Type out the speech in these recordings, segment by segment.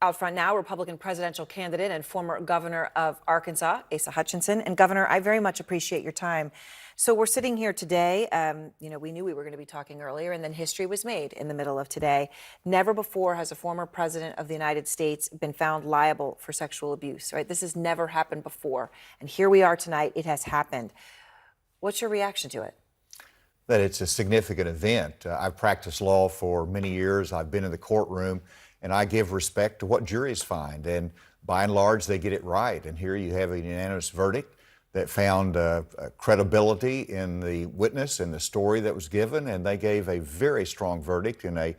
Out front now, Republican presidential candidate and former governor of Arkansas, Asa Hutchinson. And Governor, I very much appreciate your time. So we're sitting here today. We knew we were going to be talking earlier, and then history was made in the middle of today. Never before has a former president of the United States been found liable for sexual abuse, right? This has never happened before. And here we are tonight. It has happened. What's your reaction to it? That it's a significant event. I've practiced law for many years. I've been in the courtroom, and I give respect to what juries find. And by and large, they get it right. And here you have a unanimous verdict that found credibility in the witness and the story that was given, and they gave a very strong verdict in a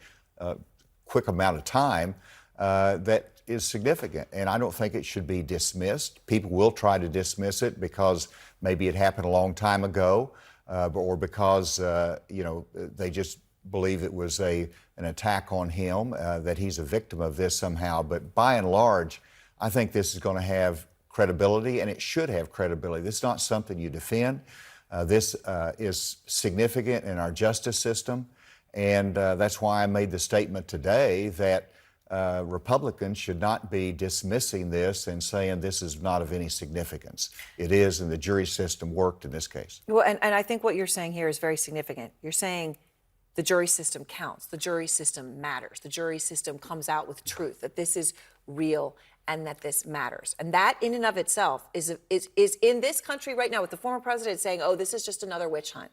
quick amount of time that is significant. And I don't think it should be dismissed. People will try to dismiss it because maybe it happened a long time ago. Or because, they just believe it was an attack on him, that he's a victim of this somehow. But by and large, I think this is going to have credibility, and it should have credibility. This is not something you defend. This is significant in our justice system, and that's why I made the statement today that Republicans should not be dismissing this and saying this is not of any significance. It is, and the jury system worked in this case. Well, and I think what you're saying here is very significant. You're saying the jury system counts. The jury system matters. The jury system comes out with truth, that this is real and that this matters. And that in and of itself is in this country right now with the former president saying, oh, this is just another witch hunt.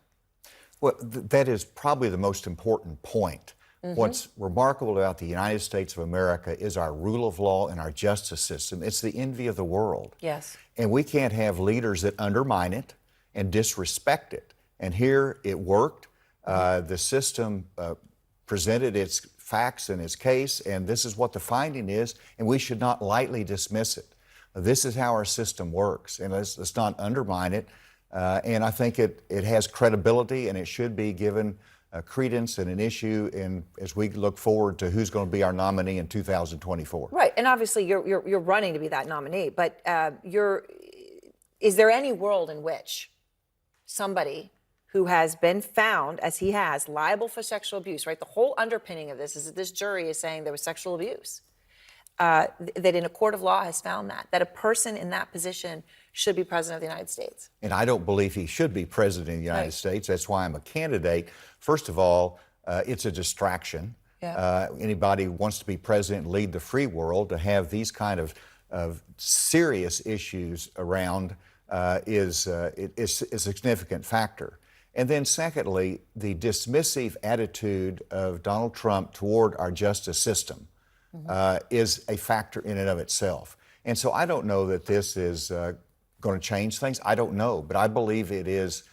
Well, that is probably the most important point. Mm-hmm. What's remarkable about the United States of America is our rule of law and our justice system. It's the envy of the world. Yes. And we can't have leaders that undermine it and disrespect it. And here it worked. The system presented its facts and its case, and this is what the finding is, and we should not lightly dismiss it. This is how our system works, and let's not undermine it. And I think it has credibility, and it should be given credence and an issue as we look forward to who's going to be our nominee in 2024. Right, and obviously you're running to be that nominee, but is there any world in which somebody who has been found, as he has, liable for sexual abuse, right? The whole underpinning of this is that this jury is saying there was sexual abuse, that in a court of law has found that a person in that position should be president of the United States. And I don't believe he should be president of the United States. That's why I'm a candidate. First of all, it's a distraction. Yeah. Anybody who wants to be president and lead the free world, to have these kind of serious issues around is a significant factor. And then secondly, the dismissive attitude of Donald Trump toward our justice system is a factor in and of itself. And so I don't know that this is going to change things. I don't know, but I believe it is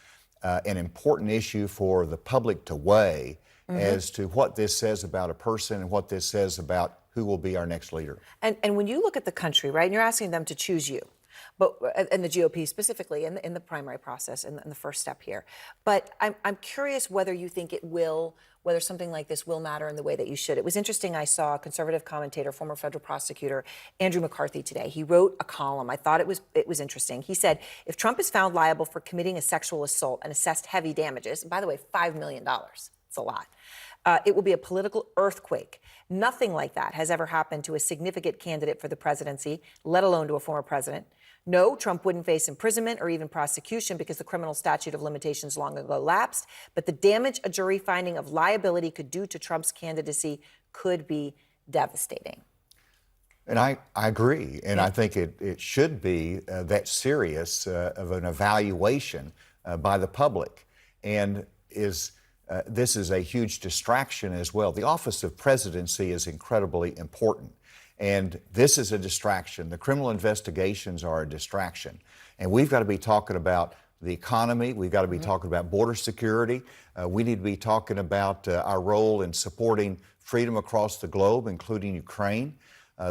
an important issue for the public to weigh as to what this says about a person and what this says about who will be our next leader. And when you look at the country, right, and you're asking them to choose you, but and the GOP specifically in the primary process in the first step here. But I'm curious whether you think whether something like this will matter in the way that you should. It was interesting. I saw a conservative commentator, former federal prosecutor Andrew McCarthy today. He wrote a column. I thought it was interesting. He said, if Trump is found liable for committing a sexual assault and assessed heavy damages, and by the way, $5 million, it's a lot. It will be a political earthquake. Nothing like that has ever happened to a significant candidate for the presidency, let alone to a former president. No, Trump wouldn't face imprisonment or even prosecution because the criminal statute of limitations long ago lapsed. But the damage a jury finding of liability could do to Trump's candidacy could be devastating. And I agree. And I think it should be that serious of an evaluation by the public. And this is a huge distraction as well. The office of presidency is incredibly important. And this is a distraction. The criminal investigations are a distraction. And we've got to be talking about the economy. We've got to be talking about border security. We need to be talking about our role in supporting freedom across the globe, including Ukraine.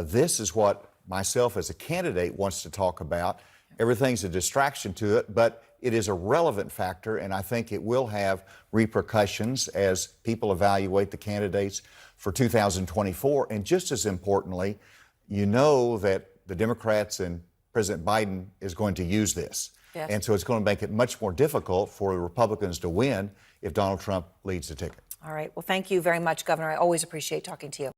This is what myself as a candidate wants to talk about. Everything's a distraction to it, but it is a relevant factor, and I think it will have repercussions as people evaluate the candidates for 2024. And just as importantly, you know that the Democrats and President Biden is going to use this. Yes. And so it's going to make it much more difficult for the Republicans to win if Donald Trump leads the ticket. All right. Well, thank you very much, Governor. I always appreciate talking to you.